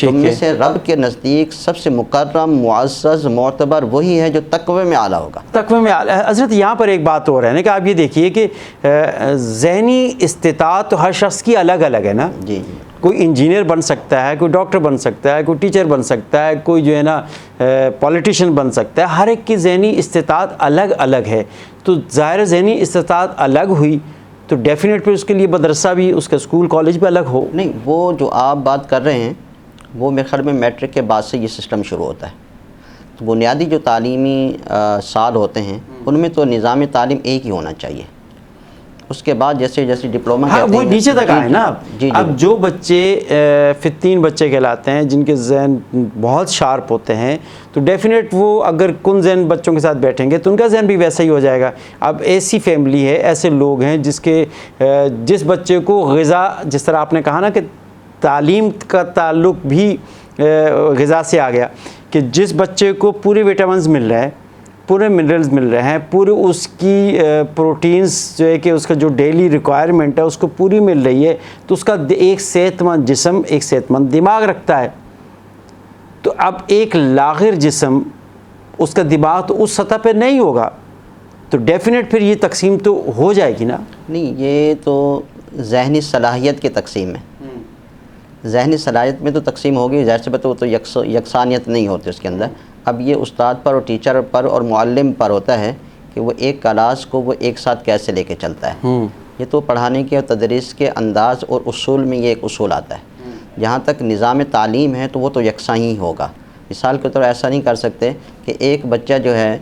تم میں سے رب کے نزدیک سب سے مکرم، معزز، معتبر وہی ہے جو تقوی میں اعلیٰ ہوگا۔ تقوی میں حضرت یہاں پر ایک بات اور ہے نا کہ آپ یہ دیکھیے کہ ذہنی استطاعت تو ہر شخص کی الگ الگ ہے نا۔ جی جی، کوئی انجینئر بن سکتا ہے، کوئی ڈاکٹر بن سکتا ہے، کوئی ٹیچر بن سکتا ہے، کوئی جو ہے نا پولیٹیشین بن سکتا ہے، ہر ایک کی ذہنی استطاعت الگ الگ ہے۔ تو ظاہر ذہنی استطاعت الگ ہوئی تو ڈیفینیٹ پھر اس کے لیے مدرسہ بھی، اس کا اسکول کالج بھی الگ ہو۔ نہیں، وہ جو آپ بات کر رہے ہیں وہ میرے خیال میں میٹرک کے بعد سے یہ سسٹم شروع ہوتا ہے۔ تو بنیادی جو تعلیمی سال ہوتے ہیں ان میں تو نظام تعلیم ایک ہی ہونا چاہیے۔ اس کے بعد جیسے جیسے ڈپلوما کہتے وہ ہیں، نیچے تک آئے نا۔ جی، اب جو بچے فتین بچے کہلاتے ہیں جن کے ذہن بہت شارپ ہوتے ہیں تو ڈیفینیٹ وہ اگر کن ذہن بچوں کے ساتھ بیٹھیں گے تو ان کا ذہن بھی ویسا ہی ہو جائے گا۔ اب ایسی فیملی ہے، ایسے لوگ ہیں جس بچے کو غذا، جس طرح آپ نے کہا نا کہ تعلیم کا تعلق بھی غذا سے آ گیا، کہ جس بچے کو پورے وٹامنز مل رہے ہیں، پورے منرلز مل رہے ہیں، پورے اس کی پروٹینز جو ہے کہ اس کا جو ڈیلی ریکوائرمنٹ ہے اس کو پوری مل رہی ہے، تو اس کا ایک صحت مند جسم ایک صحت مند دماغ رکھتا ہے۔ تو اب ایک لاغر جسم، اس کا دماغ تو اس سطح پہ نہیں ہوگا، تو ڈیفینیٹ پھر یہ تقسیم تو ہو جائے گی نا۔ نہیں، یہ تو ذہنی صلاحیت کی تقسیم ہے۔ ذہنی صلاحیت میں تو تقسیم ہوگی، ظاہر سی بات ہے، وہ تو یکسانیت نہیں ہوتی اس کے اندر۔ اب یہ استاد پر اور ٹیچر پر اور معلم پر ہوتا ہے کہ وہ ایک کلاس کو وہ ایک ساتھ کیسے لے کے چلتا ہے۔ یہ تو پڑھانے کے اور تدریس کے انداز اور اصول میں یہ ایک اصول آتا ہے۔ جہاں تک نظام تعلیم ہے تو وہ تو یکساں ہی ہوگا۔ مثال کے طور ایسا نہیں کر سکتے کہ ایک بچہ جو ہے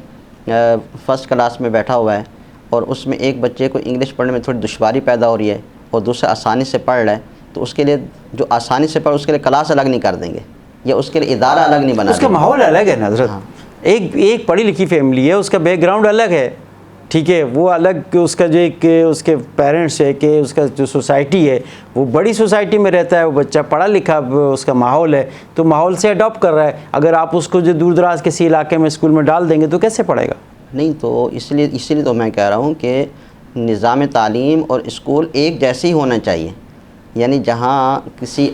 فرسٹ کلاس میں بیٹھا ہوا ہے اور اس میں ایک بچے کو انگلش پڑھنے میں تھوڑی دشواری پیدا ہو رہی ہے اور دوسرا آسانی سے پڑھ رہا ہے، تو اس کے لیے جو آسانی سے پڑھ اس کے لیے کلاس الگ نہیں کر دیں گے یا اس کے لیے ادارہ الگ نہیں بنا اس کا دیں گے۔ ماحول الگ ہے نا حضرت۔ ایک پڑھی لکھی فیملی ہے، اس کا بیک گراؤنڈ الگ ہے، ٹھیک ہے، وہ الگ، اس کا جو ایک اس کے پیرنٹس ہے، کہ اس کا جو سوسائٹی ہے وہ بڑی سوسائٹی میں رہتا ہے، وہ بچہ پڑھا لکھا، اس کا ماحول ہے تو ماحول سے اڈاپٹ کر رہا ہے۔ اگر آپ اس کو جو دور دراز کسی علاقے میں اسکول میں ڈال دیں گے تو کیسے پڑھے گا؟ نہیں، تو اس لیے تو میں کہہ رہا ہوں کہ نظام تعلیم اور اسکول ایک جیسے ہی ہونا چاہیے، یعنی جہاں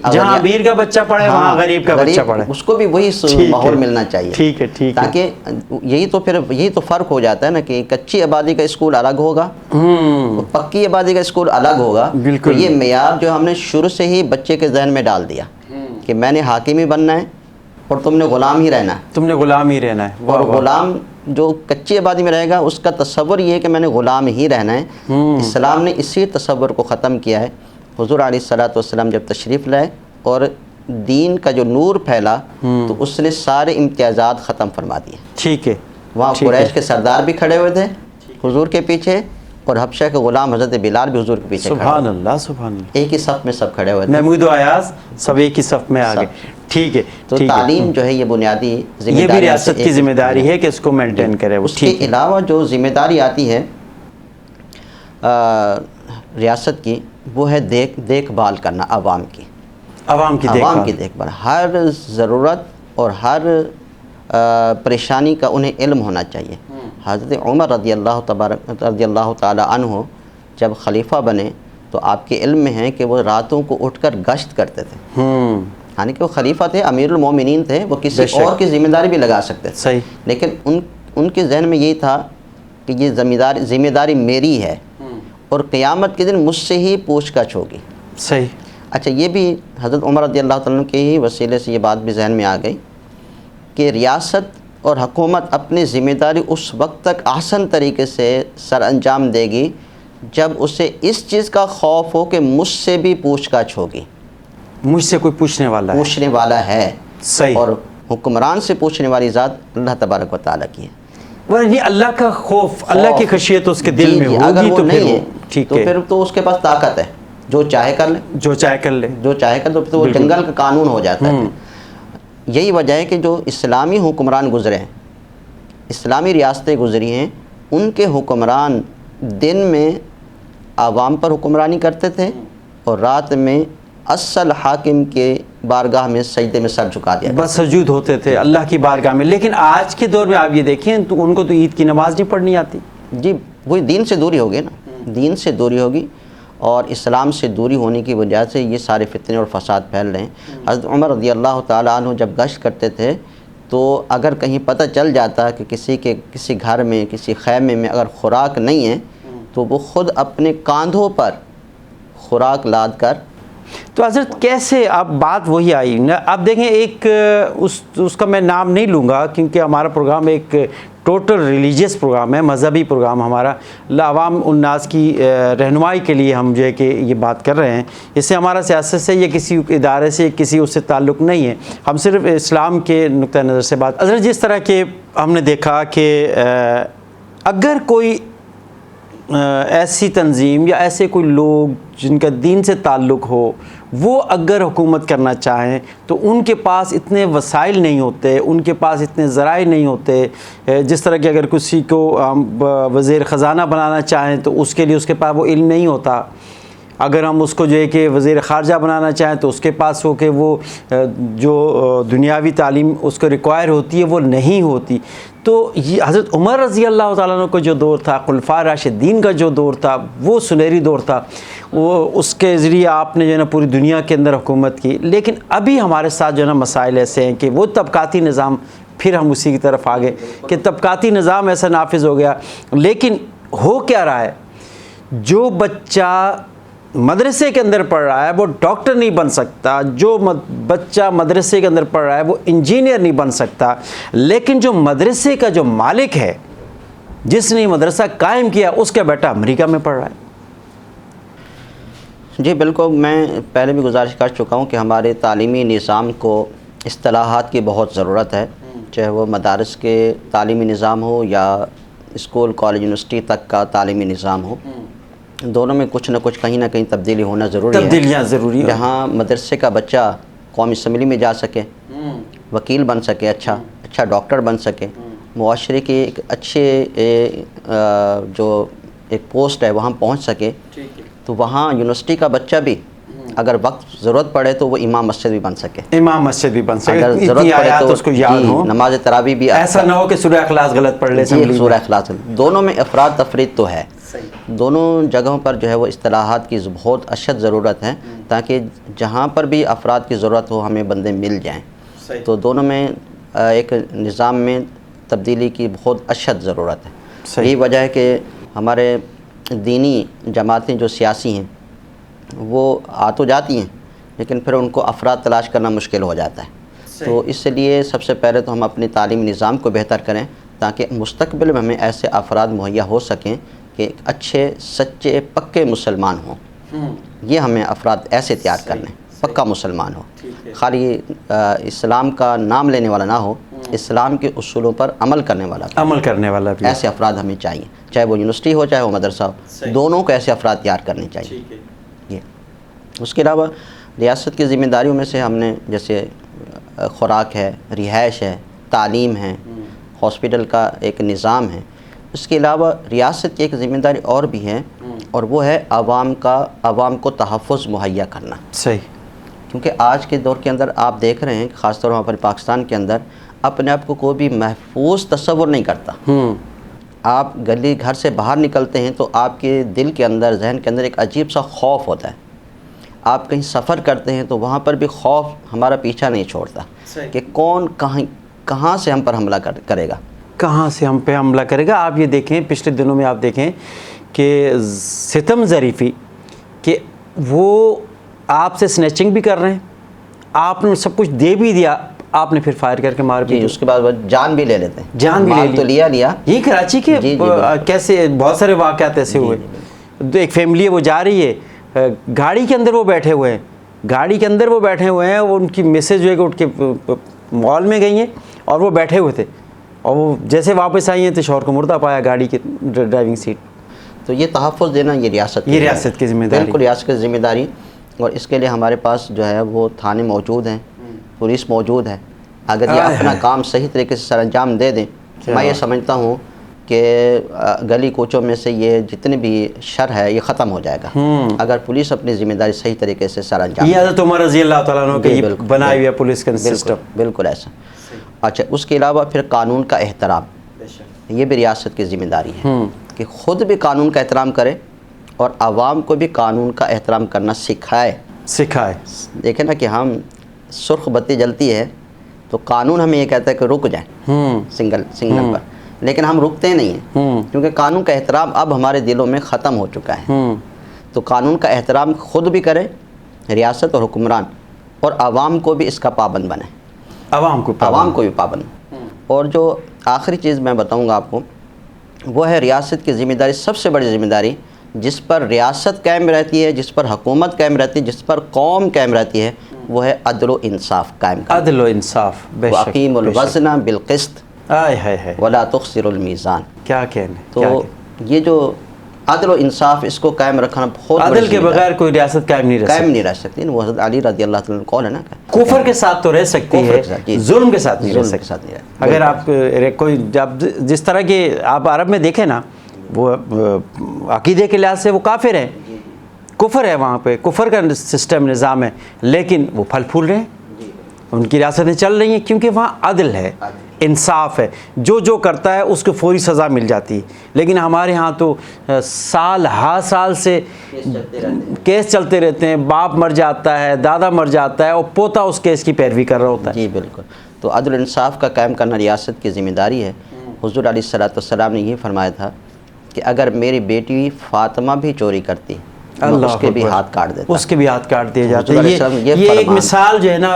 جہاں امیر کا بچہ پڑھے وہاں غریب کا بچہ پڑھے، اس کو بھی وہی ماحول ملنا چاہیے۔ ٹھیک ہے، ٹھیک ہے، تاکہ یہی تو فرق ہو جاتا ہے نا کہ کچی آبادی کا اسکول الگ ہوگا، پکی آبادی کا اسکول الگ ہوگا۔ بالکل، تو یہ معیار جو ہم نے شروع سے ہی بچے کے ذہن میں ڈال دیا کہ میں نے حاکم ہی بننا ہے اور تم نے غلام ہی رہنا ہے، تم نے غلام ہی رہنا ہے۔ اور غلام جو کچی آبادی میں رہے گا اس کا تصور یہ ہے کہ میں نے غلام ہی رہنا ہے۔ اسلام نے اسی تصور کو ختم کیا ہے۔ حضور علیہ الصلوۃ والسلام جب تشریف لائے اور دین کا جو نور پھیلا تو اس نے سارے امتیازات ختم فرما دیے۔ ٹھیک ہے، وہاں قریش کے سردار بھی کھڑے ہوئے تھے حضور کے پیچھے، اور حبشہ کے غلام حضرت بلال بھی حضور کے پیچھے کھڑے ہوئے۔ سبحان اللہ، سبحان اللہ، ایک ہی صف میں سب کھڑے ہوئے تھے، محمود و ایاز سب ایک ہی صف میں آ گئے۔ ٹھیک ہے، تو تعلیم جو ہے یہ بنیادی ذمہ یہ بھی داری ریاست کی ذمہ داری ہے کہ اس کو مینٹین کرے۔ اس کے علاوہ جو ذمہ داری آتی ہے ریاست کی، وہ ہے دیکھ بھال کرنا عوام کی، عوام کی دیکھ بھال۔ ہر ضرورت اور ہر پریشانی کا انہیں علم ہونا چاہیے۔ حضرت عمر رضی اللہ تعالی عنہ جب خلیفہ بنے تو آپ کے علم میں ہے کہ وہ راتوں کو اٹھ کر گشت کرتے تھے، یعنی کہ وہ خلیفہ تھے، امیر المومنین تھے، وہ کسی اور کی ذمہ داری بھی لگا سکتے تھے، صحیح، لیکن ان کے ذہن میں یہی تھا کہ یہ ذمہ داری میری ہے اور قیامت کے دن مجھ سے ہی پوچھ گچھ ہوگی۔ صحیح۔ اچھا، یہ بھی حضرت عمر رضی اللہ تعالیٰ عنہ کے ہی وسیلے سے یہ بات بھی ذہن میں آ گئی کہ ریاست اور حکومت اپنی ذمہ داری اس وقت تک احسن طریقے سے سر انجام دے گی جب اسے اس چیز کا خوف ہو کہ مجھ سے بھی پوچھ گچھ ہوگی، مجھ سے کوئی پوچھنے والا ہے۔ صحیح، اور حکمران سے پوچھنے والی ذات اللہ تبارک و تعالیٰ کی ہے۔ یہ اللہ کا خوف، اللہ کی خشیت اس کے دل میں ہوگی اگر وہ تو نہیں ہے ٹھیک تو ہے، پھر تو اس کے پاس طاقت ہے، جو چاہے کر لے، جو چاہے کر لے، تو وہ جنگل کا قانون ہو جاتا ہے۔ یہی وجہ ہے کہ جو اسلامی حکمران گزرے ہیں، اسلامی ریاستیں گزری ہیں، ان کے حکمران دن میں عوام پر حکمرانی کرتے تھے اور رات میں اصل حاکم کے بارگاہ میں سجدے میں سر جھکا دیا، بس سجود ہوتے تھے اللہ کی بارگاہ میں۔ لیکن آج کے دور میں آپ یہ دیکھیں تو ان کو تو عید کی نماز نہیں پڑھنی آتی۔ جی، وہی دین سے دوری ہوگی نا، دین سے دوری ہوگی۔ اور اسلام سے دوری ہونے کی وجہ سے یہ سارے فتنے اور فساد پھیل رہے ہیں۔ حضرت عمر رضی اللہ تعالیٰ عنہ جب گشت کرتے تھے تو اگر کہیں پتہ چل جاتا کہ کسی گھر میں کسی خیمے میں اگر خوراک نہیں ہے تو وہ خود اپنے کاندھوں پر خوراک لاد کر۔ تو حضرت کیسے اب بات وہی آئی نا، اب دیکھیں ایک اس کا میں نام نہیں لوں گا کیونکہ ہمارا پروگرام ایک ٹوٹل ریلیجیس پروگرام ہے، مذہبی پروگرام ہمارا، عوام الناس کی رہنمائی کے لیے ہم جو ہے کہ یہ بات کر رہے ہیں۔ اس سے ہمارا سیاست سے یا کسی ادارے سے کسی اس سے تعلق نہیں ہے، ہم صرف اسلام کے نقطہ نظر سے بات۔ حضرت جس طرح کہ ہم نے دیکھا کہ اگر کوئی ایسی تنظیم یا ایسے کوئی لوگ جن کا دین سے تعلق ہو وہ اگر حکومت کرنا چاہیں تو ان کے پاس اتنے وسائل نہیں ہوتے، ان کے پاس اتنے ذرائع نہیں ہوتے۔ جس طرح کہ اگر کسی کو وزیر خزانہ بنانا چاہیں تو اس کے لیے اس کے پاس وہ علم نہیں ہوتا، اگر ہم اس کو جو ہے کہ وزیر خارجہ بنانا چاہیں تو اس کے پاس ہو کہ وہ جو دنیاوی تعلیم اس کو ریکوائر ہوتی ہے وہ نہیں ہوتی۔ تو یہ حضرت عمر رضی اللہ تعالیٰ عنہ کا جو دور تھا، خلفاء راشدین کا جو دور تھا، وہ سنہری دور تھا، وہ اس کے ذریعے آپ نے جو ہے نا پوری دنیا کے اندر حکومت کی۔ لیکن ابھی ہمارے ساتھ جو ہے نا مسائل ایسے ہیں کہ وہ طبقاتی نظام، پھر ہم اسی کی طرف آگے کہ طبقاتی نظام ایسا نافذ ہو گیا۔ لیکن ہو کیا رہا ہے، جو بچہ مدرسے کے اندر پڑھ رہا ہے وہ ڈاکٹر نہیں بن سکتا، جو بچہ مدرسے کے اندر پڑھ رہا ہے وہ انجینئر نہیں بن سکتا، لیکن جو مدرسے کا جو مالک ہے، جس نے مدرسہ قائم کیا، اس کا بیٹا امریکہ میں پڑھ رہا ہے۔ جی بالکل، میں پہلے بھی گزارش کر چکا ہوں کہ ہمارے تعلیمی نظام کو اصطلاحات کی بہت ضرورت ہے، چاہے وہ مدارس کے تعلیمی نظام ہو یا اسکول کالج یونیورسٹی تک کا تعلیمی نظام ہو، دونوں میں کچھ نہ کچھ کہیں نہ کہیں تبدیلی ہونا ضروری ہے۔ تبدیلیاں ضروری ہیں، جہاں مدرسے کا بچہ قومی اسمبلی میں جا سکے، وکیل بن سکے، اچھا ڈاکٹر بن سکے، معاشرے کے ایک اچھے جو ایک پوسٹ ہے وہاں پہنچ سکے، تو وہاں یونیورسٹی کا بچہ بھی اگر وقت ضرورت پڑے تو وہ امام مسجد بھی بن سکے، امام مسجد بھی بن سکے، اگر ضرورت پڑے تو اس کو یاد ہو، نماز تراویح بھی، ایسا نہ ہو کہ سورہ اخلاص غلط پڑھ لے۔ سورہ اخلاص، دونوں میں افراد تفرید تو ہے، دونوں جگہوں پر جو ہے وہ اصطلاحات کی بہت اشد ضرورت ہے تاکہ جہاں پر بھی افراد کی ضرورت ہو ہمیں بندے مل جائیں۔ تو دونوں میں ایک نظام میں تبدیلی کی بہت اشد ضرورت ہے۔ یہی وجہ ہے کہ ہمارے دینی جماعتیں جو سیاسی ہیں وہ آ تو جاتی ہیں لیکن پھر ان کو افراد تلاش کرنا مشکل ہو جاتا ہے۔ تو اس لیے سب سے پہلے تو ہم اپنے تعلیمی نظام کو بہتر کریں تاکہ مستقبل میں ہمیں ایسے افراد مہیا ہو سکیں کہ ایک اچھے سچے پکے مسلمان ہوں۔ یہ ہمیں افراد ایسے تیار کرنے، پکا مسلمان ہو، خالی اسلام کا نام لینے والا نہ ہو، اسلام کے اصولوں پر عمل کرنے والا بھی، ایسے افراد ہمیں چاہیے، چاہے وہ یونیورسٹی ہو چاہے وہ مدرسہ ہو، دونوں کو ایسے افراد تیار کرنے چاہیے۔ اس کے علاوہ ریاست کی ذمہ داریوں میں سے ہم نے جیسے خوراک ہے، رہائش ہے، تعلیم ہے، ہاسپٹل کا ایک نظام ہے، اس کے علاوہ ریاست کی ایک ذمہ داری اور بھی ہے اور وہ ہے عوام کو تحفظ مہیا کرنا۔ صحیح، کیونکہ آج کے دور کے اندر آپ دیکھ رہے ہیں کہ خاص طور پر پاکستان کے اندر اپنے آپ کو کوئی بھی محفوظ تصور نہیں کرتا۔ آپ گلی گھر سے باہر نکلتے ہیں تو آپ کے دل کے اندر، ذہن کے اندر ایک عجیب سا خوف ہوتا ہے۔ آپ کہیں سفر کرتے ہیں تو وہاں پر بھی خوف ہمارا پیچھا نہیں چھوڑتا کہ کون کہاں سے ہم پر حملہ کرے گا، کہاں سے ہم پہ حملہ کرے گا۔ آپ یہ دیکھیں پچھلے دنوں میں آپ دیکھیں کہ ستم ظریفی کہ وہ آپ سے سنیچنگ بھی کر رہے ہیں، آپ نے سب کچھ دے بھی دیا، آپ نے پھر فائر کر کے مار بھی، اس کے بعد وہ جان بھی لے لیتے ہیں، جان بھی تو لیا یہ کراچی کے کیسے بہت سارے واقعات ایسے ہوئے۔ تو ایک فیملی ہے وہ جا رہی ہے، گاڑی کے اندر وہ بیٹھے ہوئے ہیں، وہ ان کی میسج جو ہے کہ اٹھ کے مال میں گئی ہیں اور وہ بیٹھے ہوئے تھے اور وہ جیسے واپس آئی ہیں تو شوہر کو مردہ پایا گاڑی کی ڈرائیونگ سیٹ۔ تو یہ تحفظ دینا یہ ریاست کی ذمہ داری، بالکل ریاست کی ذمہ داری، اور اس کے لیے ہمارے پاس جو ہے وہ تھانے موجود ہیں، پولیس موجود ہے۔ اگر یہ اپنا کام صحیح طریقے سے سر انجام دے دیں، میں یہ سمجھتا ہوں کہ گلی کوچوں میں سے یہ جتنے بھی شر ہے یہ ختم ہو جائے گا اگر پولیس اپنی ذمہ داری صحیح طریقے سے سر انجام دے۔ یہ حضرت عمر رضی اللہ تعالیٰ عنہ کے بنائی ہوئی پولیس کا سسٹم، بالکل ایسا۔ اچھا، اس کے علاوہ پھر قانون کا احترام، یہ بھی ریاست کی ذمہ داری ہے کہ خود بھی قانون کا احترام کرے اور عوام کو بھی قانون کا احترام کرنا سکھائے. دیکھیں نا کہ ہم سرخ بتی جلتی ہے تو قانون ہمیں یہ کہتا ہے کہ رک جائیں سنگل پر، لیکن ہم رکتے نہیں ہیں کیونکہ قانون کا احترام اب ہمارے دلوں میں ختم ہو چکا ہے. تو قانون کا احترام خود بھی کرے ریاست اور حکمران، اور عوام کو بھی اس کا پابند بنے، عوام کو بھی پابند. اور جو آخری چیز میں بتاؤں گا آپ کو وہ ہے ریاست کی ذمہ داری، سب سے بڑی ذمہ داری جس پر ریاست قائم رہتی ہے، جس پر حکومت قائم رہتی ہے، جس پر قوم قائم رہتی ہے، وہ ہے عدل و انصاف قائم کرنا. عدل و انصاف، بے شک. وَأَقِیمُوا الْوَزْنَ بِالْقِسْطِ وَلَا تُخْسِرُوا الْمِیزَانَ. کیا کہنے. تو یہ جو عدل و انصاف اس کو قائم رکھنا بہت عدل کے بغیر کوئی ریاست قائم نہیں رہ سکتی. وہ حضرت علی رضی اللہ تعالیٰ عنہ قول ہے نا، کفر کے ساتھ تو رہ سکتی ہے، ظلم کے ساتھ نہیں رہ سکتی. اگر آپ کوئی جس طرح کے آپ عرب میں دیکھیں نا، وہ عقیدے کے لحاظ سے وہ کافر ہیں، کفر ہے وہاں پہ، کفر کا سسٹم نظام ہے، لیکن وہ پھل پھول رہے ہیں، ان کی ریاستیں چل رہی ہیں کیونکہ وہاں عدل ہے، انصاف ہے. جو کرتا ہے اس کو فوری سزا مل جاتی ہے. لیکن ہمارے ہاں تو سال سے کیس چلتے رہتے ہیں، باپ مر جاتا ہے، دادا مر جاتا ہے، اور پوتا اس کیس کی پیروی کر رہا ہوتا ہے. جی بالکل. تو عدل و انصاف کا قائم کرنا ریاست کی ذمہ داری ہے. حضور علیہ الصلوۃ نے یہ فرمایا تھا کہ اگر میری بیٹی فاطمہ بھی چوری کرتی اس کے بھی ہاتھ کاٹ دیتا، اس کے بھی ہاتھ کاٹ دیے جاتے. یہ ایک مثال جو ہے نا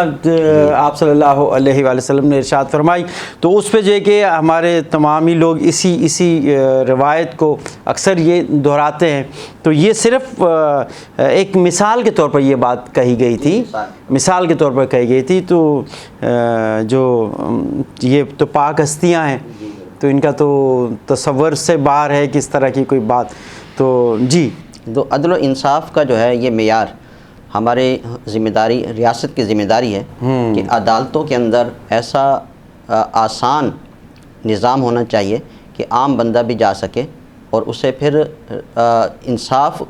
آپ صلی اللہ علیہ وآلہ وسلم نے ارشاد فرمائی. تو اس پہ جو ہے کہ ہمارے تمامی لوگ اسی روایت کو اکثر یہ دہراتے ہیں. تو یہ صرف ایک مثال کے طور پر یہ بات کہی گئی تھی، مثال کے طور پر کہی گئی تھی. تو جو یہ تو پاک ہستیاں ہیں، تو ان کا تو تصور سے باہر ہے کس طرح کی کوئی بات. تو جی، تو عدل و انصاف کا جو ہے یہ معیار ہمارے ذمہ داری، ریاست کی ذمہ داری ہے کہ عدالتوں کے اندر ایسا آسان نظام ہونا چاہیے کہ عام بندہ بھی جا سکے اور اسے پھر انصاف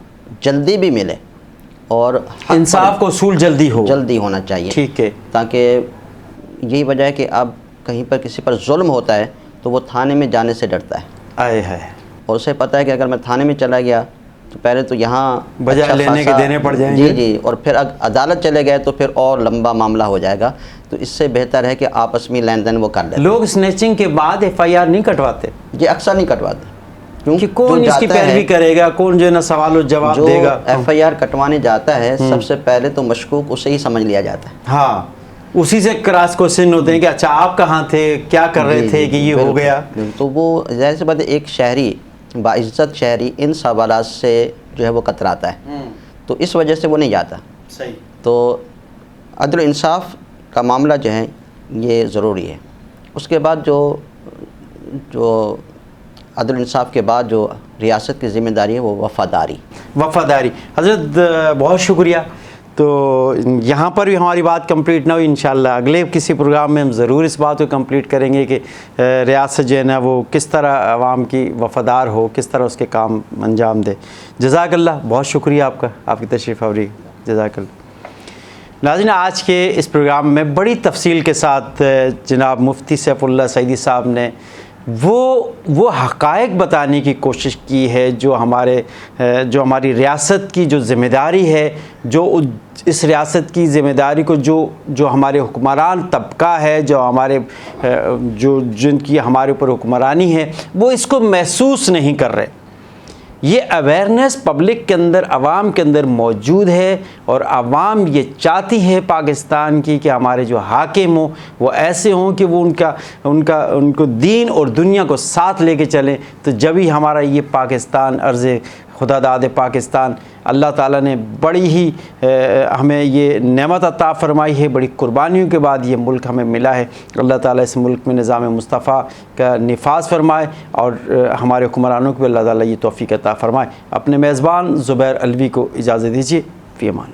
جلدی بھی ملے، اور انصاف کو اصول جلدی ہونا چاہیے. ٹھیک ہے. تاکہ یہی وجہ ہے کہ اب کہیں پر کسی پر ظلم ہوتا ہے تو وہ تھانے میں جانے سے ڈرتا ہے، اور اسے پتہ ہے کہ اگر میں تھانے میں چلا گیا تو پہلے تو یہاں بجائے لینے کے دینے پڑ جائیں گے. جی، اور پھر عدالت چلے گئے تو پھر اور لمبا معاملہ ہو جائے گا. تو اس سے بہتر ہے کہ آپس میں لین دین وہ کر لیں. لوگ سنیچنگ کے بعد FIR نہیں کٹواتے. یہ اکثر نہیں کٹواتے کیونکہ کون اس کی پیروی کرے گا، کون جو ہے نا سوال و جواب دے گا. جو FIR کٹوانے جاتا ہے سب سے پہلے تو مشکوک اسے ہی سمجھ لیا جاتا ہے. ہاں، اسی سے کراس کوسچن ہوتے ہیں کہ اچھا آپ کہاں تھے، کیا کر رہے تھے کہ یہ ہو گیا. تو وہ ظاہر سی بات ہے، ایک شہری باعزت شہری ان سوالات سے جو ہے وہ کتراتا ہے، تو اس وجہ سے وہ نہیں جاتا. صحیح. تو عدل و انصاف کا معاملہ جو ہے یہ ضروری ہے. اس کے بعد جو عدل و انصاف کے بعد جو ریاست کی ذمہ داری ہے وہ وفاداری. حضرت بہت شکریہ. تو یہاں پر بھی ہماری بات کمپلیٹ نہ ہوئی، انشاءاللہ اگلے کسی پروگرام میں ہم ضرور اس بات کو کمپلیٹ کریں گے کہ ریاست جو ہے نا وہ کس طرح عوام کی وفادار ہو، کس طرح اس کے کام انجام دے. جزاک اللہ، بہت شکریہ آپ کا، آپ کی تشریف آوری. جزاک اللہ. ناظرین، آج کے اس پروگرام میں بڑی تفصیل کے ساتھ جناب مفتی سیف اللہ سعیدی صاحب نے وہ حقائق بتانے کی کوشش کی ہے جو ہماری ریاست کی جو ذمہ داری ہے، جو اس ریاست کی ذمہ داری کو جو ہمارے حکمران طبقہ ہے، جن کی ہمارے اوپر حکمرانی ہے، وہ اس کو محسوس نہیں کر رہے. یہ اویئرنیس پبلک کے اندر، عوام کے اندر موجود ہے، اور عوام یہ چاہتی ہے پاکستان کی کہ ہمارے جو حاکم ہوں وہ ایسے ہوں کہ وہ ان کو دین اور دنیا کو ساتھ لے کے چلیں. تو جبھی ہمارا یہ پاکستان عرض خدا داد پاکستان اللہ تعالیٰ نے بڑی ہی ہمیں یہ نعمت عطا فرمائی ہے، بڑی قربانیوں کے بعد یہ ملک ہمیں ملا ہے. اللہ تعالیٰ اس ملک میں نظام مصطفیٰ کا نفاذ فرمائے، اور ہمارے حکمرانوں کو بھی اللہ تعالیٰ یہ توفیق عطا فرمائے. اپنے میزبان زبیر الوی کو اجازت دیجیے. فی امان.